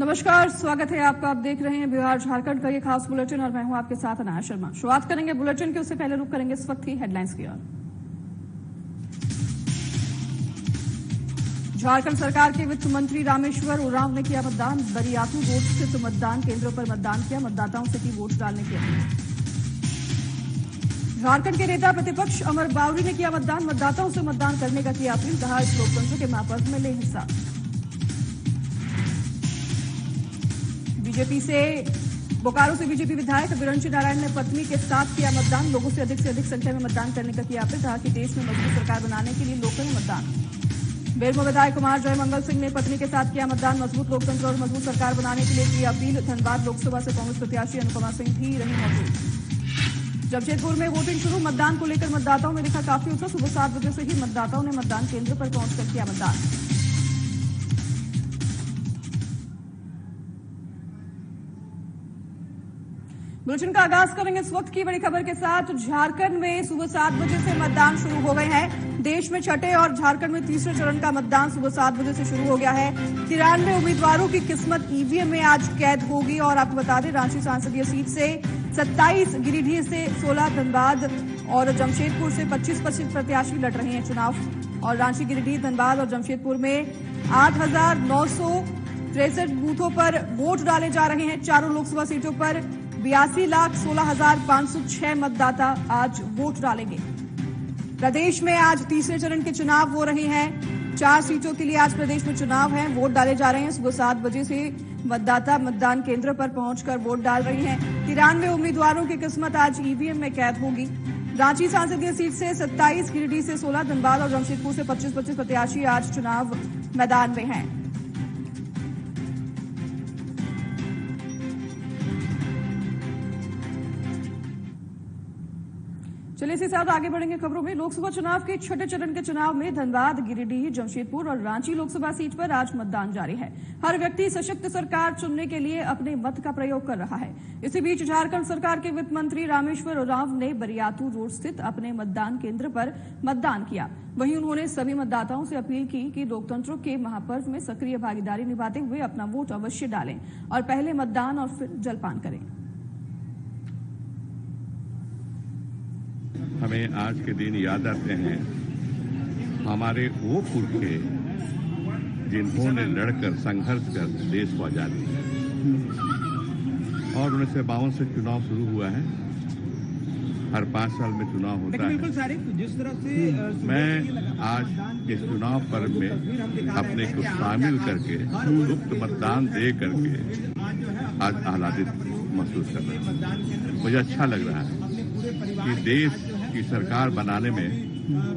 नमस्कार, स्वागत है आपका। आप देख रहे हैं बिहार झारखंड का ये खास बुलेटिन और मैं हूं आपके साथ अनाया शर्मा। शुरुआत करेंगे बुलेटिन के, उससे पहले रुक करेंगे इस वक्त की हेडलाइंस की ओर। झारखंड सरकार के वित्त मंत्री रामेश्वर उरांव ने किया मतदान। बरियातू रोड स्थित मतदान केंद्रों पर मतदान किया। मतदाताओं से की वोट डालने की अपील। झारखंड के नेता प्रतिपक्ष अमर बावरी ने किया मतदान। मतदाताओं से मतदान करने का किया अपील। कहा, इस लोकतंत्र के महापर्व में ले हिस्सा। बीजेपी से बोकारो से बीजेपी विधायक विरंची नारायण ने पत्नी के साथ किया मतदान। लोगों से अधिक संख्या में मतदान करने का किया अपील। कहा कि देश में मजबूत सरकार बनाने के लिए लोग करें मतदान। बेरमो विधायक कुमार जय मंगल सिंह ने पत्नी के साथ किया मतदान। मजबूत लोकतंत्र और मजबूत सरकार बनाने के लिए की अपील। धनबाद लोकसभा से कांग्रेस प्रत्याशी अनुपमा सिंह भी रही मौजूद। जमशेदपुर में वोटिंग शुरू। मतदान को लेकर मतदाताओं में दिखा काफी उत्साह। सुबह 7 बजे से ही मतदाताओं ने मतदान केंद्र पर पहुंचकर किया मतदान। बुलेटिन का आगाज करेंगे इस वक्त की बड़ी खबर के साथ। झारखंड में सुबह 7 बजे से मतदान शुरू हो गए हैं। देश में छठे और झारखंड में तीसरे चरण का मतदान सुबह 7 बजे से शुरू हो गया है। 93 उम्मीदवारों की किस्मत ईवीएम में आज कैद होगी। और आपको बता दें, रांची संसदीय सीट से 27, गिरिडीह से 16, धनबाद और जमशेदपुर से 25 प्रत्याशी लड़ रहे हैं चुनाव। और रांची, गिरिडीह, धनबाद और जमशेदपुर में 8,963 बूथों पर वोट डाले जा रहे हैं। चारों लोकसभा सीटों पर 82,16,506 मतदाता आज वोट डालेंगे। प्रदेश में आज तीसरे चरण के चुनाव हो रहे हैं। 4 सीटों के लिए आज प्रदेश में चुनाव है। वोट डाले जा रहे हैं। सुबह 7 बजे से मतदाता मतदान केंद्र पर पहुंचकर वोट डाल रही हैं। 93 उम्मीदवारों की किस्मत आज ईवीएम में कैद होगी। रांची संसदीय सीट से 27, गिरिडीह से 16, धनबाद और जमशेदपुर से 25 प्रत्याशी आज चुनाव मैदान में हैं। चलिए इसी साथ आगे बढ़ेंगे खबरों में। लोकसभा चुनाव के छठे चरण के चुनाव में धनबाद, गिरिडीह, जमशेदपुर और रांची लोकसभा सीट पर आज मतदान जारी है। हर व्यक्ति सशक्त सरकार चुनने के लिए अपने मत का प्रयोग कर रहा है। इसी बीच झारखंड सरकार के वित्त मंत्री रामेश्वर उरांव ने बरियातू रोड स्थित अपने मतदान केंद्र पर मतदान किया। वहीं उन्होंने सभी मतदाताओं से अपील की कि लोकतंत्र के महापर्व में सक्रिय भागीदारी निभाते हुए अपना वोट अवश्य डालें और पहले मतदान और फिर जलपान करें। हमें आज के दिन याद आते हैं हमारे वो पुरखे जिन्होंने लड़कर संघर्ष कर देश को आजादी दी। और 1952 से चुनाव शुरू हुआ है। हर 5 साल में चुनाव होता है। जिस तरह से मैं आज इस चुनाव पर्व में अपने को शामिल करके गुप्त मतदान दे करके आज आह्लादित महसूस कर रहा हूँ। मुझे अच्छा लग रहा है कि देश की सरकार बनाने में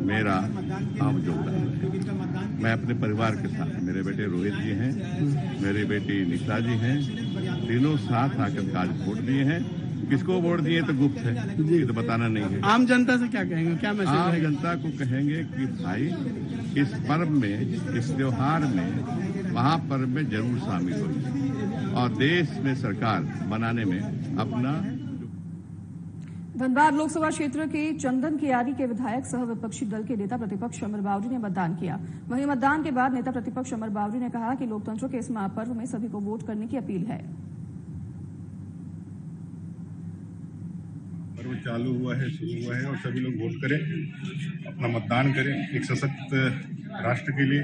मेरा अहम योगदान है। मैं अपने परिवार के साथ, मेरे बेटे रोहित जी हैं, मेरी बेटी निशा जी हैं, तीनों साथ आकर आज वोट दिए हैं। किसको वोट दिए तो गुप्त है, ये तो बताना नहीं है। आम जनता से क्या कहेंगे, क्या मैसेज? आम जनता को कहेंगे कि भाई इस पर्व में, इस त्योहार में, महापर्व में जरूर शामिल होइए और देश में सरकार बनाने में अपना। धनबाद लोकसभा क्षेत्र के चंदन कियारी के विधायक सह विपक्षी दल के नेता प्रतिपक्ष अमर बावरी ने मतदान किया। वहीं मतदान के बाद नेता प्रतिपक्ष अमर बावरी ने कहा कि लोकतंत्र के इस महापर्व में सभी को वोट करने की अपील है। पर्व चालू हुआ है, शुरू हुआ है और सभी लोग वोट करें, अपना मतदान करें एक सशक्त राष्ट्र के लिए,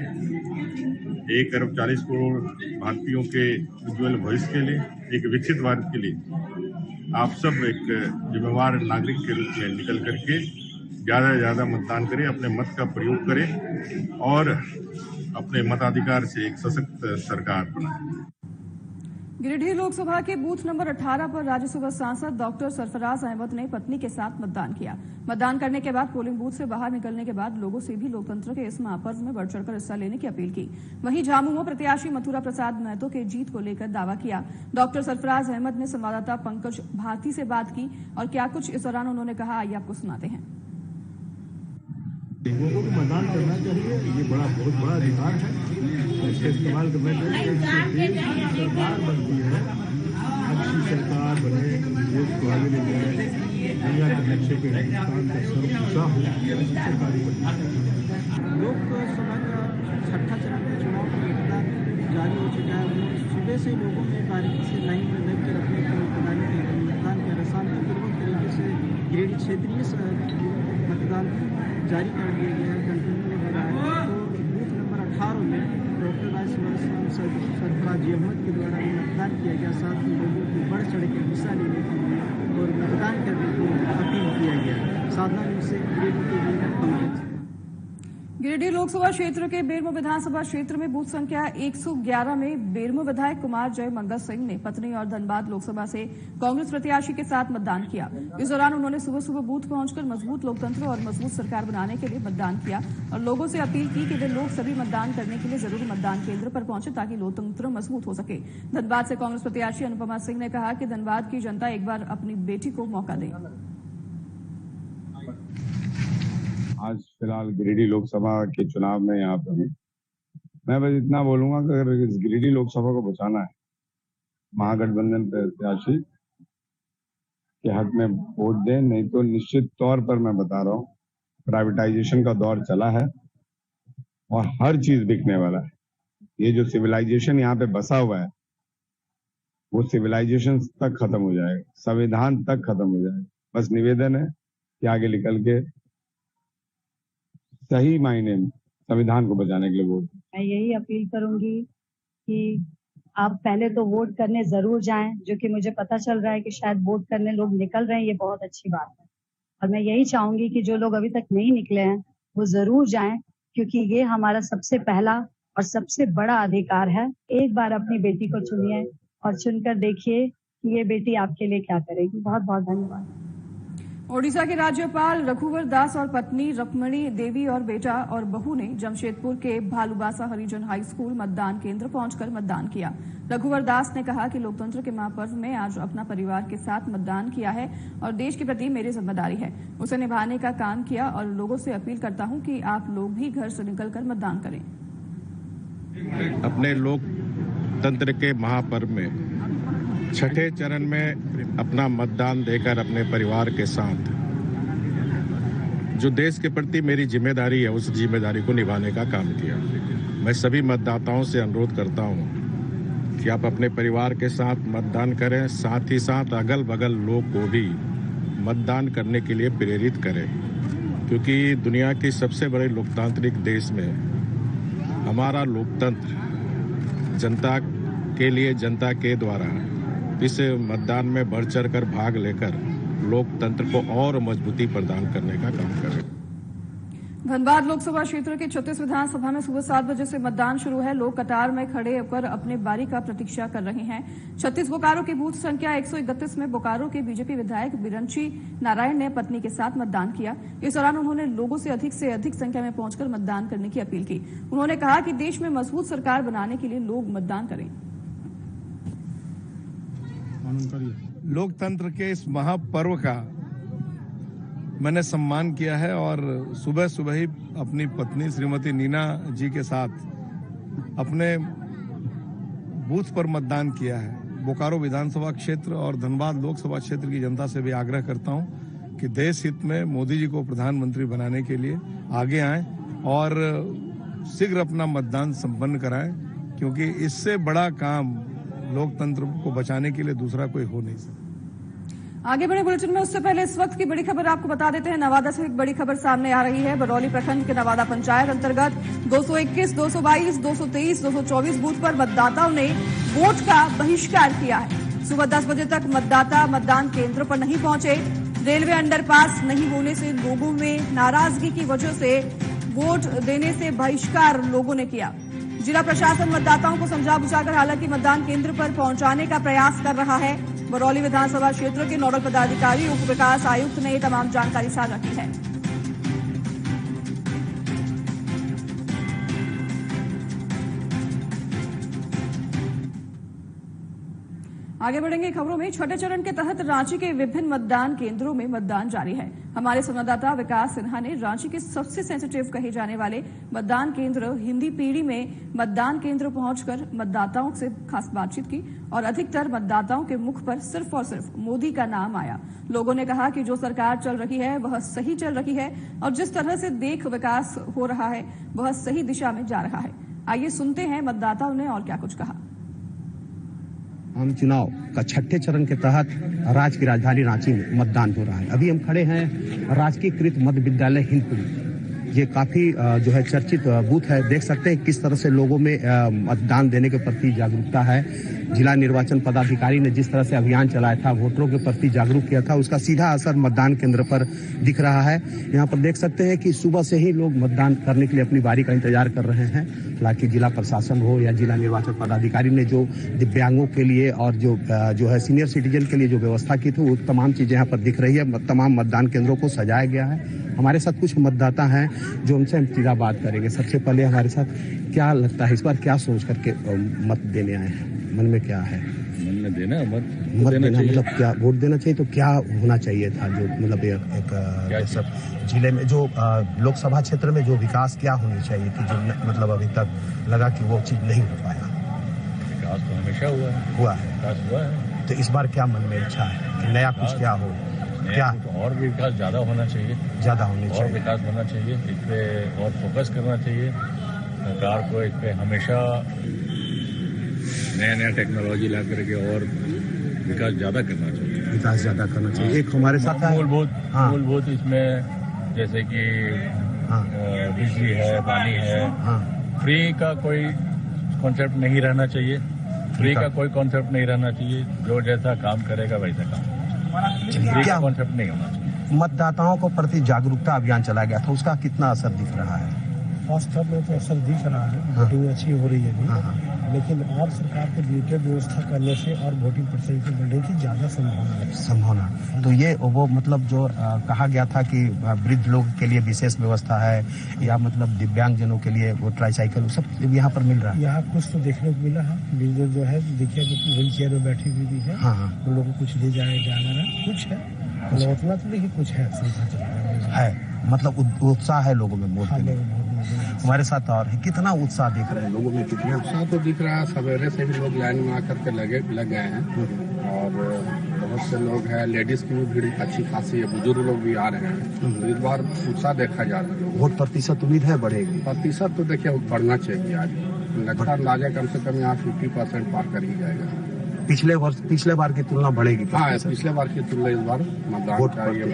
1 अरब 40 करोड़ भारतीयों के उज्जवल भविष्य के लिए, एक विकसित भारत के लिए आप सब एक जिम्मेवार नागरिक के रूप में निकल करके ज्यादा से ज्यादा मतदान करें, अपने मत का प्रयोग करें और अपने मताधिकार से एक सशक्त सरकार बनाएं। गिरिडीह लोकसभा के बूथ नंबर 18 पर राज्यसभा सांसद डॉक्टर सरफराज अहमद ने पत्नी के साथ मतदान किया। मतदान करने के बाद पोलिंग बूथ से बाहर निकलने के बाद लोगों से भी लोकतंत्र के इस महापर्व में बढ़ चढ़कर हिस्सा लेने की अपील की। वहीं झामुमो प्रत्याशी मथुरा प्रसाद महतो के जीत को लेकर दावा किया। डॉक्टर सरफराज अहमद ने संवाददाता पंकज भारती से बात की और क्या कुछ इस दौरान उन्होंने कहा, आइए आपको सुनाते हैं। लोगों को मतदान करना चाहिए, ये बहुत बड़ा अधिकार है। इसका इस्तेमाल करना चाहिए। देश की सरकार बनती है, अच्छी सरकार बने, देश को आगे ले जाए, दुनिया के नक्शे पे हिंदुस्तान का सर ऊंचा हो, सरकारी बनती है। लोकसभा का छठा चरण के चुनाव का मतदान जारी हो चुका है। सुबह पहले से लोगों में बारीकी से लाइन में लगकर अपने मतदान के शांतिपूर्वक तरीके से गिरिडीह क्षेत्रीय मतदान जारी कर दिया गया है, कंटिन्यू हो रहा है। तो बूथ नंबर 18 में डॉक्टर सरफराज अहमद के द्वारा मतदान किया गया, साथ ही लोगों को बढ़ चढ़ के हिस्सा लेने के लिए और मतदान करने की अपील किया गया। साधना से गिरिडीह के लिए पंकज। गिरिडीह लोकसभा क्षेत्र के बेरमो विधानसभा क्षेत्र में बूथ संख्या 111 में बेरमो विधायक कुमार जय मंगल सिंह ने पत्नी और धनबाद लोकसभा से कांग्रेस प्रत्याशी के साथ मतदान किया। इस दौरान उन्होंने सुबह सुबह बूथ पहुंचकर मजबूत लोकतंत्र और मजबूत सरकार बनाने के लिए मतदान किया और लोगों से अपील की कि वे लोग सभी मतदान करने के लिए जरूर मतदान केंद्र पर पहुंचे ताकि लोकतंत्र मजबूत हो सके। धनबाद से कांग्रेस प्रत्याशी अनुपमा सिंह ने कहा कि धनबाद की जनता एक बार अपनी बेटी को मौका दे। आज फिलहाल गिरिडीह लोकसभा के चुनाव में यहाँ पर हूँ। मैं बस इतना बोलूंगा कि अगर इस गिरिडीह लोकसभा को बचाना है, महागठबंधन प्रत्याशी के हक में वोट दें, नहीं तो निश्चित तौर पर मैं बता रहा हूँ प्राइवेटाइजेशन का दौर चला है और हर चीज बिकने वाला है। ये जो सिविलाइजेशन यहाँ पे बसा हुआ है वो सिविलाइजेशन तक खत्म हो जाएगा, संविधान तक खत्म हो जाएगा। बस निवेदन है कि आगे निकल के सही मायने में संविधान को बचाने के लिए वोट। मैं यही अपील करूंगी कि आप पहले तो वोट करने जरूर जाएं, जो कि मुझे पता चल रहा है कि शायद वोट करने लोग निकल रहे हैं, ये बहुत अच्छी बात है। और मैं यही चाहूंगी कि जो लोग अभी तक नहीं निकले हैं वो जरूर जाएं, क्योंकि ये हमारा सबसे पहला और सबसे बड़ा अधिकार है। एक बार अपनी बेटी को चुनिए और चुनकर देखिए कि ये बेटी आपके लिए क्या करेगी। बहुत बहुत धन्यवाद। ओडिशा के राज्यपाल रघुवर दास और पत्नी रुक्मिणी देवी और बेटा और बहू ने जमशेदपुर के भालूबासा हरिजन हाई स्कूल मतदान केंद्र पहुंचकर मतदान किया। रघुवर दास ने कहा कि लोकतंत्र के महापर्व में आज अपना परिवार के साथ मतदान किया है और देश के प्रति मेरी जिम्मेदारी है, उसे निभाने का काम किया और लोगों से अपील करता हूं कि आप लोग भी घर से निकलकर मतदान करें। अपने लोकतंत्र के महापर्व में छठे चरण में अपना मतदान देकर अपने परिवार के साथ जो देश के प्रति मेरी जिम्मेदारी है उस जिम्मेदारी को निभाने का काम किया। मैं सभी मतदाताओं से अनुरोध करता हूं कि आप अपने परिवार के साथ मतदान करें, साथ ही साथ अगल बगल लोग को भी मतदान करने के लिए प्रेरित करें, क्योंकि दुनिया के सबसे बड़े लोकतांत्रिक देश में हमारा लोकतंत्र जनता के लिए, जनता के द्वारा इस मतदान में बढ़ चढ़ कर भाग लेकर लोकतंत्र को और मजबूती प्रदान करने का काम करें। धनबाद लोकसभा क्षेत्र के 36 विधानसभा में सुबह 7 बजे से मतदान शुरू है। लोग कतार में खड़े होकर अपने बारी का प्रतीक्षा कर रहे हैं। 36 बोकारो की बूथ संख्या 131 में बोकारो के बीजेपी विधायक बिरंची नारायण ने पत्नी के साथ मतदान किया। इस दौरान उन्होंने लोगों से अधिक संख्या में पहुंचकर मतदान करने की अपील की। उन्होंने कहा कि देश में मजबूत सरकार बनाने के लिए लोग मतदान करें। लोकतंत्र के इस महापर्व का मैंने सम्मान किया है और सुबह सुबह ही अपनी पत्नी श्रीमती नीना जी के साथ अपने बूथ पर मतदान किया है। बोकारो विधानसभा क्षेत्र और धनबाद लोकसभा क्षेत्र की जनता से भी आग्रह करता हूं कि देश हित में मोदी जी को प्रधानमंत्री बनाने के लिए आगे आएं और शीघ्र अपना मतदान संपन्न कराएं, क्योंकि इससे बड़ा काम लोकतंत्र को बचाने के लिए दूसरा कोई हो नहीं सकता। आगे बढ़े बुलेटिन में उससे पहले इस वक्त की बड़ी खबर आपको बता देते हैं। नवादा से एक बड़ी खबर सामने आ रही है। बरौली प्रखंड के नवादा पंचायत अंतर्गत 221, 222, 223, 224 बूथ पर मतदाताओं ने वोट का बहिष्कार किया है। सुबह 10 बजे तक मतदाता मतदान केंद्र पर नहीं पहुंचे। रेलवे अंडरपास नहीं होने से लोगों में नाराजगी की वजह से वोट देने से बहिष्कार लोगों ने किया। जिला प्रशासन मतदाताओं को समझा बुझाकर हालांकि मतदान केंद्र पर पहुंचाने का प्रयास कर रहा है। बरौली विधानसभा क्षेत्र के नोडल पदाधिकारी उप विकास आयुक्त ने तमाम जानकारी साझा की है। आगे बढ़ेंगे खबरों में। छठे चरण के तहत रांची के विभिन्न मतदान केंद्रों में मतदान जारी है। हमारे संवाददाता विकास सिन्हा ने रांची के सबसे सेंसिटिव कहे जाने वाले मतदान केंद्र हिंदी पीढ़ी में मतदान केंद्र पहुंचकर मतदाताओं से खास बातचीत की और अधिकतर मतदाताओं के मुख पर सिर्फ और सिर्फ मोदी का नाम आया। लोगों ने कहा कि जो सरकार चल रही है वह सही चल रही है और जिस तरह से देश विकास हो रहा है वह सही दिशा में जा रहा है। आइए सुनते हैं मतदाताओं ने और क्या कुछ कहा। आम चुनाव का छठे चरण के तहत राज्य की राजधानी रांची में मतदान हो रहा है। अभी हम खड़े हैं राजकीयकृत मध्य विद्यालय हिंदपुरी। ये काफी जो है चर्चित बूथ है। देख सकते हैं किस तरह से लोगों में मतदान देने के प्रति जागरूकता है। जिला निर्वाचन पदाधिकारी ने जिस तरह से अभियान चलाया था, वोटरों के प्रति जागरूक किया था, उसका सीधा असर मतदान केंद्र पर दिख रहा है। यहाँ पर देख सकते हैं कि सुबह से ही लोग मतदान करने के लिए अपनी बारी का इंतजार कर रहे हैं। हालांकि जिला प्रशासन हो या जिला निर्वाचन पदाधिकारी ने जो दिव्यांगों के लिए और जो है सीनियर सिटीजन के लिए जो व्यवस्था की थी, वो तमाम चीजें यहाँ पर दिख रही है। तमाम मतदान केंद्रों को सजाया गया है। हमारे साथ कुछ मतदाता हैं जो उनसे हम सीधा बात करेंगे। सबसे पहले हमारे साथ क्या लगता है, इस बार क्या सोच करके मत देने आए हैं? मन में क्या है? मन में देना मत देना मतलब क्या वोट देना चाहिए? तो क्या होना चाहिए था जो मतलब एक सब जिले में जो लोकसभा क्षेत्र में जो विकास क्या होनी चाहिए कि जो मतलब अभी तक लगा कि वो चीज नहीं हो पाया? विकास तो हमेशा हुआ है। विकास हुआ है। तो इस बार क्या मन में इच्छा है कि नया कुछ क्या हो? क्या तो और भी विकास ज्यादा होना चाहिए, और विकास होना चाहिए। इस पे और फोकस करना चाहिए सरकार को। इस पे हमेशा नया टेक्नोलॉजी ला करके और विकास ज्यादा करना चाहिए। एक हमारे साथ मूलभूत इसमें जैसे कि बिजली है, पानी है। फ्री का कोई कॉन्सेप्ट नहीं रहना चाहिए। फ्री का कोई कॉन्सेप्ट नहीं रहना चाहिए। जो जैसा काम करेगा वैसा काम। क्या कॉन्सेप्ट नहीं होना चाहिए। मतदाताओं को प्रति जागरूकता अभियान चलाया गया था, उसका कितना असर दिख रहा है? फर्स्ट टर्म में तो असर दिख रहा है, वोटिंग अच्छी हो रही है अभी। लेकिन और सरकार के डिजिटल व्यवस्था करने से और वोटिंग प्रतिशत बढ़ने की ज्यादा संभावना है। तो ये वो मतलब जो कहा गया था कि वृद्ध लोग के लिए विशेष व्यवस्था है या मतलब दिव्यांग जनों के लिए वो ट्राईसाइकिल सब यहाँ पर मिल रहा है? यहाँ कुछ तो देखने को मिला है। वृद्ध जो है देखिए व्हील चेयर में बैठी हुई भी है। उन लोगों को कुछ ले जाया जा रहा है, कुछ है मतलब उतना तो नहीं, कुछ है मतलब उत्साह है लोगों में वोट देने का। हमारे साथ और है, कितना उत्साह दिख रहे हैं लोगों में? कितना उत्साह तो दिख रहा है। सवेरे से भी लोग लाइन में आकर के लग गए हैं और बहुत से लोग हैं। लेडीज की भी भीड़ अच्छी खासी है, बुजुर्ग लोग भी आ रहे हैं। तो इस बार उत्साह देखा जा रहा है। वोट प्रतिशत उम्मीद है बढ़ेगी? प्रतिशत तो देखिए बढ़ना चाहिए। आज लगता अंदाजा कम से कम यहाँ 50% पार कर ही जाएगा। पिछले बार की तुलना बढ़ेगी? हाँ, पिछले बार की तुलना इस बार मतदान का ये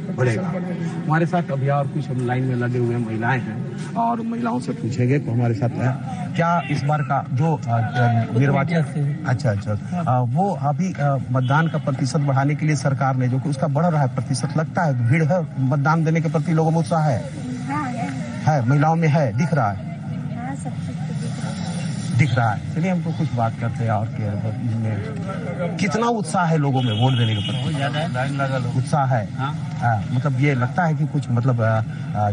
बढ़ेगा। हमारे साथ अभी और कुछ हम लाइन में लगे हुए महिलाएं हैं और महिलाओं से पूछेंगे। तो हमारे साथ है क्या इस बार का जो निर्वाचन अच्छा वो अभी मतदान का प्रतिशत बढ़ाने के लिए सरकार ने जो कि उसका बढ़ रहा है प्रतिशत, लगता है भीड़ है मतदान देने के प्रति लोगों में उत्साह है महिलाओं में है, दिख रहा है? दिख रहा है। चलिए हमको कुछ बात करते हैं। और कितना उत्साह है लोगों में वोट देने के प्रति? उत्साह है। मतलब ये लगता है कि कुछ मतलब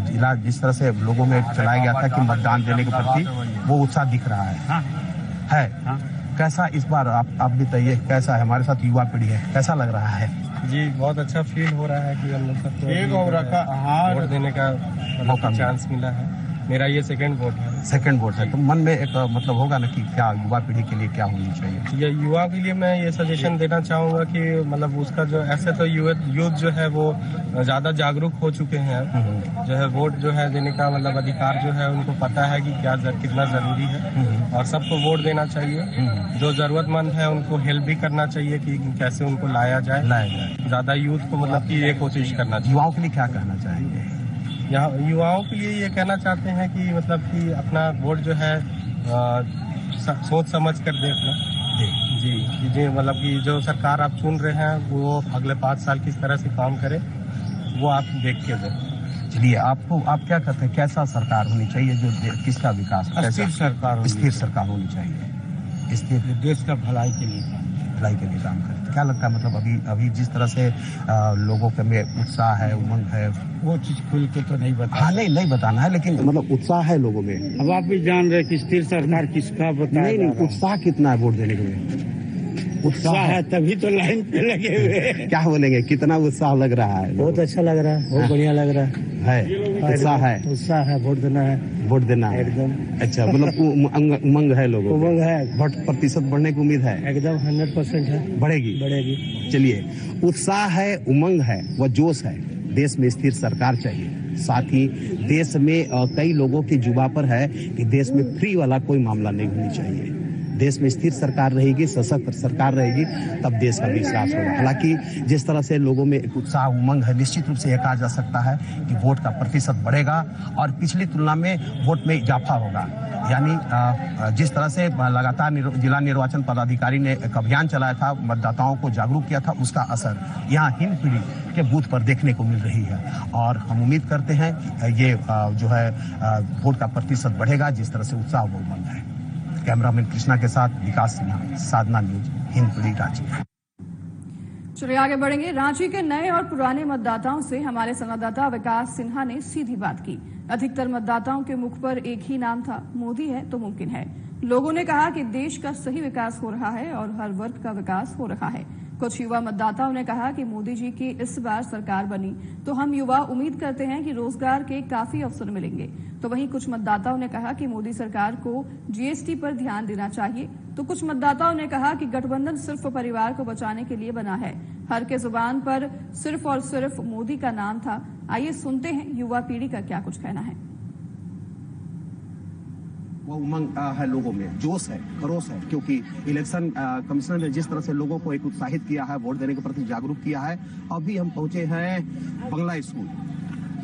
जिला जिस तरह से लोगों में चलाया गया था कि मतदान देने के प्रति वो उत्साह दिख रहा है। कैसा इस बार आप बताइए कैसा है? हमारे साथ युवा पीढ़ी है, कैसा लग रहा है? जी बहुत अच्छा फील हो रहा है कि हम लोग सबको वोट देने का मौका चांस मिला है। मेरा ये सेकंड वोट है। तो मन में एक मतलब होगा ना कि क्या युवा पीढ़ी के लिए क्या होनी चाहिए? ये युवा के लिए मैं ये सजेशन देना चाहूँगा कि मतलब उसका जो ऐसे तो यूथ जो है वो ज़्यादा जागरूक हो चुके हैं। जो है वोट जो है देने का मतलब अधिकार जो है उनको पता है कि कितना ज़रूरी है और सबको वोट देना चाहिए। जो ज़रूरतमंद है उनको हेल्प भी करना चाहिए कि कैसे उनको लाया जाए। ज़्यादा यूथ को मतलब कि ये कोशिश करना चाहिए। युवाओं के लिए क्या कहना चाहेंगे? यहाँ युवाओं के लिए ये कहना चाहते हैं कि मतलब कि अपना वोट जो है सोच समझ कर दे अपना। जी मतलब कि जो सरकार आप चुन रहे हैं वो अगले 5 साल किस तरह से काम करे वो आप देख के दें। चलिए आप क्या कहते हैं, कैसा सरकार होनी चाहिए जो किसका विकास? स्थिर सरकार होनी चाहिए। स्थिर देश का भलाई के लिए काम करे। क्या लगता है मतलब अभी जिस तरह से लोगों के में उत्साह है, उमंग है, वो चीज खुल के तो नहीं बता नहीं बताना है, लेकिन मतलब उत्साह है लोगों में। अब आप भी जान रहे कि स्थिर सरकार किसका बताया? नहीं उत्साह कितना है वोट देने के लिए? उत्साह है तभी तो लाइन पे लगे हुए। क्या बोलेंगे, कितना उत्साह लग रहा है? बहुत अच्छा लग रहा है, बहुत बढ़िया लग रहा है। उत्साह है, वोट देना है एकदम। अच्छा मतलब उमंग है लोगों को? उमंग है। वोट प्रतिशत बढ़ने की उम्मीद है? एकदम 100% है। बढ़ेगी। चलिए उत्साह है, उमंग है, वह जोश है। देश में स्थिर सरकार चाहिए। साथ ही देश में कई लोगों की जुबां पर है कि देश में फ्री वाला कोई मामला नहीं होनी चाहिए। देश में स्थिर सरकार रहेगी, सशक्त सरकार रहेगी, तब देश का विकास होगा। हालांकि जिस तरह से लोगों में एक उत्साह उमंग है, निश्चित रूप से यह कहा जा सकता है कि वोट का प्रतिशत बढ़ेगा और पिछली तुलना में वोट में इजाफा होगा। यानी जिस तरह से लगातार जिला निर्वाचन पदाधिकारी ने एक अभियान चलाया था, मतदाताओं को जागरूक किया था, उसका असर यहाँ हिंदपीढ़ी के बूथ पर देखने को मिल रही है और हम उम्मीद करते हैं कि ये जो है वोट का प्रतिशत बढ़ेगा जिस तरह से उत्साह वो उमंग है। कैमरामैन कृष्णा के साथ विकास सिन्हा, साधना न्यूज, हिंदपीढ़ी, रांची। चलिए आगे बढ़ेंगे। रांची के नए और पुराने मतदाताओं से हमारे संवाददाता विकास सिन्हा ने सीधी बात की। अधिकतर मतदाताओं के मुख पर एक ही नाम था, मोदी है तो मुमकिन है। लोगों ने कहा कि देश का सही विकास हो रहा है और हर वर्ग का विकास हो रहा है। कुछ युवा मतदाताओं ने कहा कि मोदी जी की इस बार सरकार बनी तो हम युवा उम्मीद करते हैं कि रोजगार के काफी अवसर मिलेंगे। तो वहीं कुछ मतदाताओं ने कहा कि मोदी सरकार को जीएसटी पर ध्यान देना चाहिए। तो कुछ मतदाताओं ने कहा कि गठबंधन सिर्फ परिवार को बचाने के लिए बना है। हर के जुबान पर सिर्फ और सिर्फ मोदी का नाम था। आइए सुनते हैं युवा पीढ़ी का क्या कुछ कहना है। वो उमंग है, लोगों में जोश है, खरोश है, क्योंकि इलेक्शन कमिश्नर ने जिस तरह से लोगों को एक उत्साहित किया है, वोट देने के प्रति जागरूक किया है। अभी हम पहुंचे हैं बंगला स्कूल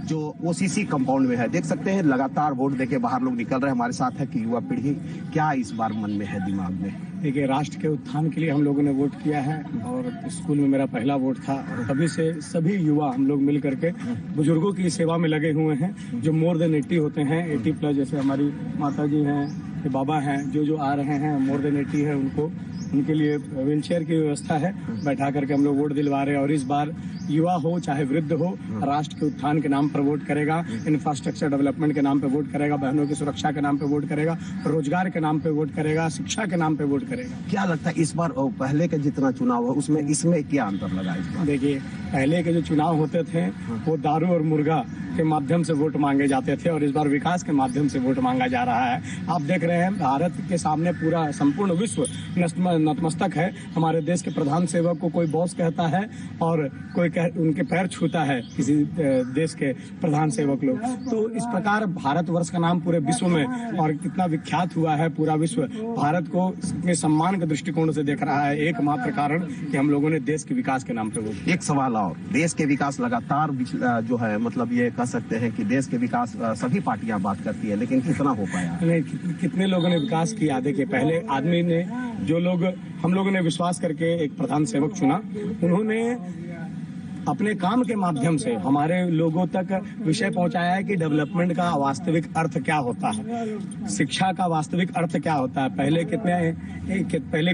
जो ओसीसी कंपाउंड में है। देख सकते हैं लगातार वोट देके बाहर लोग निकल रहे हैं। हमारे साथ है कि युवा पीढ़ी क्या इस बार मन में है, दिमाग में। देखिए, राष्ट्र के उत्थान के लिए हम लोगों ने वोट किया है और स्कूल में मेरा पहला वोट था और तभी से सभी युवा हम लोग मिल करके बुजुर्गों की सेवा में लगे हुए हैं जो मोर देन 80 होते हैं, 80 प्लस। जैसे हमारी माता जी हैं, बाबा हैं, जो आ रहे हैं मोर देन 80 है, उनके लिए व्हील चेयर की व्यवस्था है, बैठा करके हम लोग वोट दिलवा रहे हैं। और इस बार युवा हो चाहे वृद्ध हो, राष्ट्र के उत्थान के नाम पर वोट करेगा, इंफ्रास्ट्रक्चर डेवलपमेंट के नाम पे वोट करेगा, बहनों की सुरक्षा के नाम पे वोट करेगा, रोजगार के नाम पे वोट करेगा, शिक्षा के नाम पे वोट करेगा। क्या लगता है इस बार पहले का जितना चुनाव है उसमें इसमें क्या अंतर लगा इस बार? देखिए, पहले के जो चुनाव होते थे वो दारू और मुर्गा के माध्यम से वोट मांगे जाते थे और इस बार विकास के माध्यम से वोट मांगा जा रहा है। आप देख रहे हैं भारत के सामने पूरा संपूर्ण विश्व नतमस्तक है। हमारे देश के प्रधान सेवक को कोई बॉस कहता है और कोई उनके पैर छूता है किसी देश के प्रधान सेवक लोग। तो इस प्रकार भारतवर्ष का नाम पूरे विश्व में और कितना विख्यात हुआ है, पूरा विश्व भारत को अपने सम्मान के दृष्टिकोण से देख रहा है। एकमात्र कारण कि हम लोगों ने देश के विकास के नाम पे वोट। एक सवाल और, देश के विकास लगातार जो है मतलब ये कह सकते हैं कि देश के विकास सभी पार्टियां बात करती है, लेकिन कितना हो पाया? कितने लोगों ने विकास किया? देखिए, पहले आदमी ने जो लोग हम लोगों ने विश्वास करके एक प्रधान सेवक चुना, उन्होंने अपने काम के माध्यम से हमारे लोगों तक विषय पहुंचाया है कि डेवलपमेंट का वास्तविक अर्थ क्या होता है, शिक्षा का वास्तविक अर्थ क्या होता है। पहले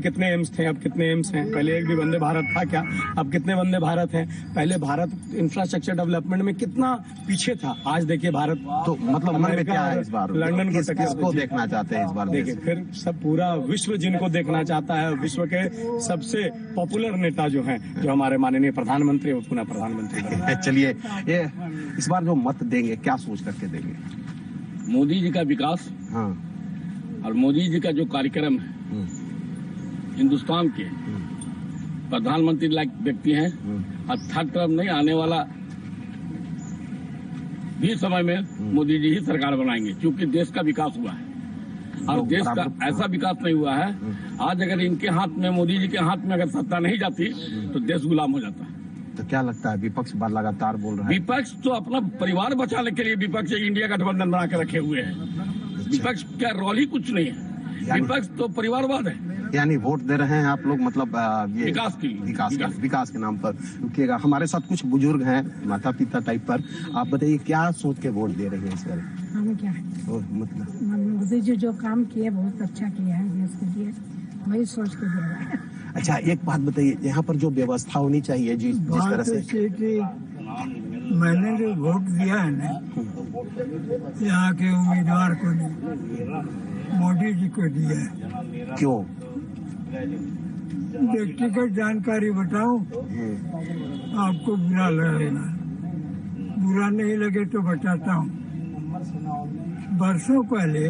कितने एम्स थे, अब कितने एम्स हैं? पहले एक भी वंदे भारत था क्या? अब कितने वंदे भारत हैं? पहले भारत इंफ्रास्ट्रक्चर डेवलपमेंट में कितना पीछे था, आज देखिए भारत। तो मतलब मन में क्या है इस बार? लंदन किसको देखना चाहते हैं इस बार? देखिए, फिर सब पूरा विश्व जिनको देखना चाहता है, विश्व के सबसे पॉपुलर नेता जो हैं, जो हमारे माननीय प्रधानमंत्री और प्रधानमंत्री। चलिए, ये इस बार जो मत देंगे क्या सोच करके देंगे? मोदी जी का विकास, हाँ, और मोदी जी का जो कार्यक्रम है, हिंदुस्तान के प्रधानमंत्री लायक व्यक्ति हैं और थर्ड टर्म नहीं, आने वाला भी समय में मोदी जी ही सरकार बनाएंगे, क्योंकि देश का विकास हुआ है और देश का ऐसा विकास नहीं हुआ है। आज अगर इनके हाथ में, मोदी जी के हाथ में अगर सत्ता नहीं जाती तो देश गुलाम हो जाता है। तो क्या लगता है विपक्ष बार लगातार बोल रहा है? विपक्ष तो अपना परिवार बचाने के लिए विपक्ष इंडिया गठबंधन बना के रखे हुए हैं। विपक्ष क्या रोल ही कुछ नहीं है, विपक्ष तो परिवारवाद है। यानी वोट दे रहे हैं आप लोग मतलब ये विकास के नाम पर रुकिएगा। हमारे साथ कुछ बुजुर्ग हैं, माता पिता टाइप पर। आप बताइए क्या सोच के वोट दे रहे हैं इस बार? हम क्या मतलब मोदी जी जो काम किए बहुत अच्छा किया है देश के लिए, वही सोच के दे रहा है। अच्छा, एक बात बताइए, यहाँ पर जो व्यवस्था होनी चाहिए जिस तरह से मैंने जो वोट दिया है ना, यहाँ के उम्मीदवार को नहीं, मोदी जी को दिया है। क्यों? व्यक्तिगत जानकारी बताऊं, आपको बुरा लगेगा, बुरा नहीं लगे तो बताता हूँ। बरसों पहले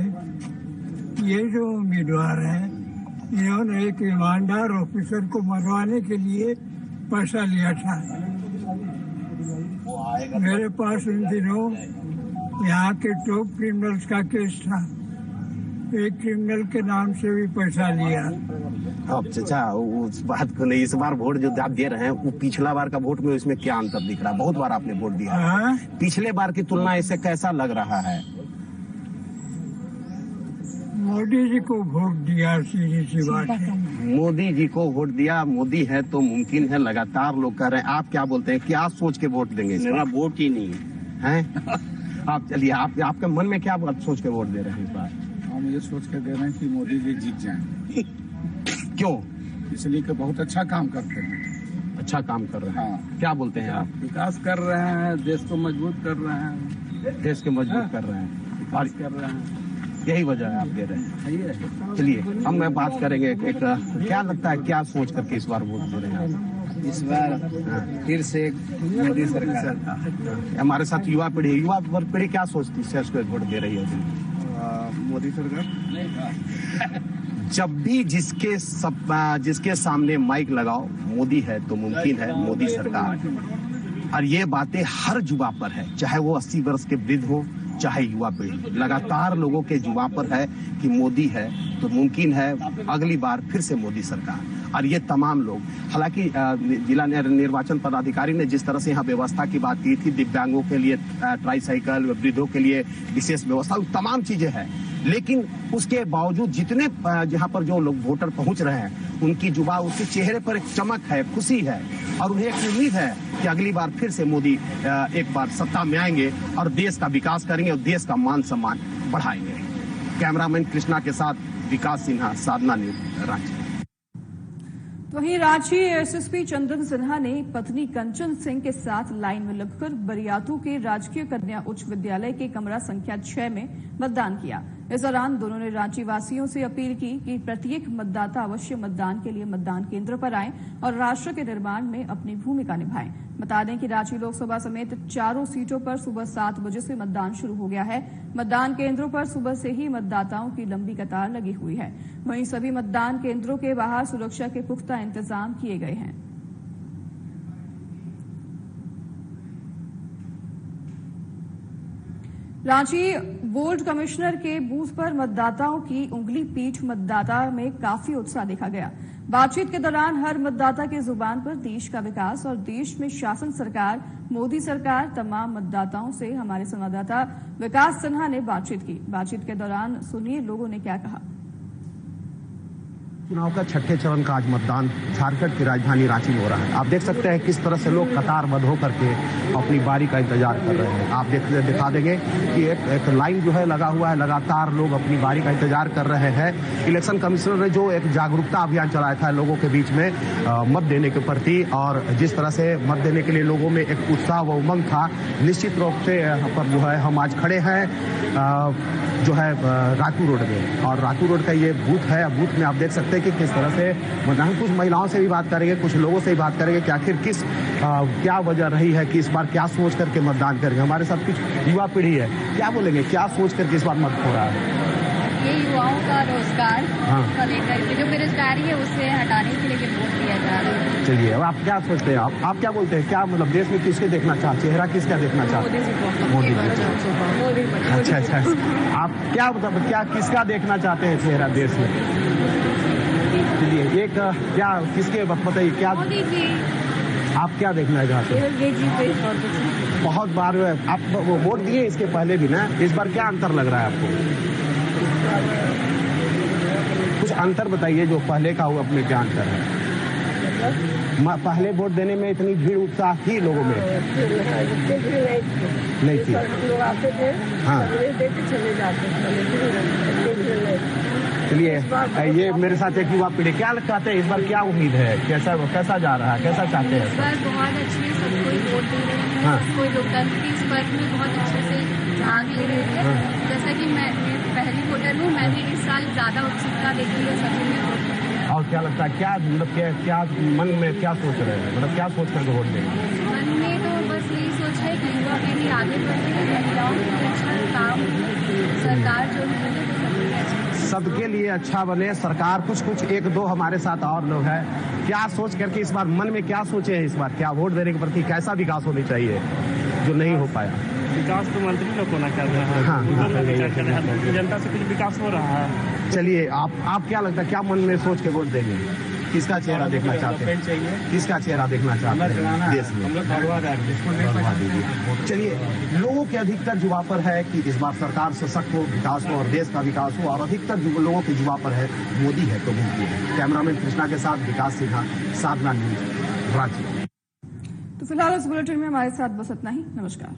ये जो उम्मीदवार है, इन्होंने एक ईमानदार ऑफिसर को मरवाने के लिए पैसा लिया था। मेरे पास इन दिनों यहाँ के टॉप क्रिमिनल्स का केस था। एक क्रिमिनल के नाम से भी पैसा लिया। अब चाचा उस बात को नहीं, इस बार वोट जो आप दे रहे हैं वो पिछला बार का वोट में इसमें क्या अंतर दिख रहा है? बहुत बार आपने वोट दिया है, पिछले बार की तुलना इससे कैसा लग रहा है? मोदी जी को वोट दिया, सीधी सी बात है। मोदी जी को वोट दिया, मोदी है तो मुमकिन है, लगातार लोग कह रहे हैं। आप क्या बोलते हैं, क्या सोच के वोट देंगे? मेरा वोट ही नहीं है। आप चलिए, आपके मन में क्या सोच के वोट दे रहे हैं इस बार? हम ये सोच के दे रहे हैं कि मोदी जी जीत जाएं। क्यों? इसलिए कि बहुत अच्छा काम करते हैं। अच्छा काम कर रहे हैं। हाँ। क्या बोलते हैं आप? विकास कर रहे हैं, देश को मजबूत कर रहे हैं। देश को मजबूत कर रहे हैं, विकास कर रहे हैं, यही वजह है आप दे रहे हैं। चलिए हम मैं बात करेंगे एक क्या लगता है, क्या सोच करके इस बार वोट दे रहे हैं आप? इस बार फिर से मोदी सरकार। हमारे साथ युवा पीढ़ी क्या सोचती है, वोट दे रही है? मोदी सरकार। जब भी जिसके सामने माइक लगाओ, मोदी है तो मुमकिन है, मोदी सरकार। और ये बातें हर युवा पर है, चाहे वो 80 वर्ष के वृद्ध हो, चाहे युवा पीढ़ी। लगातार लोगों के जुबा पर है कि मोदी है तो मुमकिन है अगली बार फिर से मोदी सरकार। और ये तमाम लोग, हालांकि जिला निर्वाचन पदाधिकारी ने जिस तरह से यहाँ व्यवस्था की बात की थी, दिव्यांगों के लिए ट्राईसाइकिल, वृद्धों के लिए विशेष व्यवस्था, तमाम चीजें हैं, लेकिन उसके बावजूद जितने जहाँ पर जो लोग वोटर पहुंच रहे हैं, उनकी जुबा, उसके चेहरे पर एक चमक है, खुशी है, और उन्हें एक उम्मीद है कि अगली बार फिर से मोदी एक बार सत्ता में आएंगे और देश का विकास करेंगे और देश का मान सम्मान बढ़ाएंगे। कैमरामैन कृष्णा के साथ विकास सिन्हा, साधना न्यूज़, रांची। वहीं रांची एसएसपी चंदन सिन्हा ने पत्नी कंचन सिंह के साथ लाइन में लगकर बरियातू के राजकीय कन्या उच्च विद्यालय के कमरा संख्या 6 में मतदान किया। इस दौरान दोनों ने रांची वासियों से अपील की कि प्रत्येक मतदाता अवश्य मतदान के लिए मतदान केंद्र पर आएं और राष्ट्र के निर्माण में अपनी भूमिका निभाएं। बता दें कि रांची लोकसभा समेत चारों सीटों पर सुबह 7 बजे से मतदान शुरू हो गया है। मतदान केंद्रों पर सुबह से ही मतदाताओं की लंबी कतार लगी हुई है। वहीं सभी मतदान केंद्रों के बाहर सुरक्षा के पुख्ता इंतजाम किए गए हैं। रांची बोर्ड कमिश्नर के बूथ पर मतदाताओं की उंगली पीठ मतदाता में काफी उत्साह देखा गया। बातचीत के दौरान हर मतदाता के जुबान पर देश का विकास और देश में शासन सरकार, मोदी सरकार, तमाम मतदाताओं से हमारे संवाददाता विकास सिन्हा ने बातचीत की। बातचीत के दौरान सुनिए लोगों ने क्या कहा। चुनाव का छठे चरण का आज मतदान झारखंड की राजधानी रांची में हो रहा है। आप देख सकते हैं किस तरह से लोग कतारबद्ध होकर के अपनी बारी का इंतजार कर रहे हैं। आप दिखा देंगे कि एक लाइन जो है लगा हुआ है, लगातार लोग अपनी बारी का इंतजार कर रहे हैं। इलेक्शन कमिश्नर ने जो एक जागरूकता अभियान चलाया था लोगों के बीच में मत देने के प्रति, और जिस तरह से मत देने के लिए लोगों में एक उत्साह व उमंग था, निश्चित रूप से यहाँ पर जो है हम आज खड़े हैं जो है रातू रोड में, और रातू रोड का ये बूथ है। बूथ में आप देख सकते हैं कि किस तरह से हम कुछ महिलाओं से भी बात करेंगे, कुछ लोगों से भी बात करेंगे कि आखिर क्या वजह रही है कि इस बार क्या सोच करके मतदान करेंगे। हमारे साथ कुछ युवा पीढ़ी है, क्या बोलेंगे, क्या सोच करके इस बार मत हो रहा है? ये युवाओं का रोजगार को लेकर के जो बेरोजगारी है उसे हटाने के लिए वोट दिया जा रहा है। चलिए, अब आप क्या सोचते हैं, आप क्या बोलते हैं, क्या मतलब देश में किसके देखना चाहते, चेहरा किसका देखना चाहते हैं? मोदी जी। अच्छा, आप क्या मतलब क्या किसका देखना चाहते हैं चेहरा देश में? चलिए, एक क्या किसके बताइए, क्या आप क्या देखना चाहते हैं? बहुत बार आप वोट दिए इसके पहले भी ना, इस बार क्या अंतर लग रहा है आपको? कुछ अंतर बताइए जो पहले का हुआ, अपने क्या अंतर है? पहले वोट देने में इतनी भीड़ उत्साह थी लोगों में नहीं थी। हाँ, चलिए, ये मेरे साथ एक युवा पीढ़ी, क्या कहते हैं इस बार क्या उम्मीद है, कैसा जा रहा है, कैसा चाहते हैं? इस बार बहुत अच्छे से कोई वोट दे रहे हैं। हाँ। कोई लोकतंत्र की इस वर्ग में बहुत अच्छे से भाग ले रही है। हाँ। जैसा कि मैं पहली वोटर हूँ, मैं भी इस साल ज्यादा उत्सुकता देखी है सभी में वोट। और क्या लगता है, क्या मतलब क्या मन में क्या सोच रहे हैं, मतलब क्या सोच कर वोट देंगे? मन में तो बस यही सोच है कि युवा पीढ़ी आगे बढ़ रही है, महिलाओं के अच्छा काम, सरकार जो है सबके लिए अच्छा बने सरकार। कुछ एक दो हमारे साथ और लोग हैं, क्या सोच करके इस बार मन में क्या सोचे हैं, इस बार क्या वोट देने के प्रति कैसा विकास होनी चाहिए जो नहीं हो पाया? विकास तो मंत्री लोग को ना कर रहे हैं, हाँ, विचार कर रहे हैं, जनता से कुछ विकास हो रहा है। चलिए आप क्या लगता है, क्या मन में सोच के वोट देंगे? किसका चेहरा देखना चाहते हैं? किसका चेहरा देखना चाहते हैं देश में? चलिए, लोगों के अधिकतर जुबा पर है कि इस बार सरकार सशक्त हो, विकास हो और देश का विकास हो, और अधिकतर लोगों के जुबा पर है मोदी है तो मोदी है। कैमरामैन कृष्णा के साथ विकास सिन्हा, साधना न्यूज, रांची। तो फिलहाल इस बुलेटिन में हमारे साथ बस इतना ही। नमस्कार।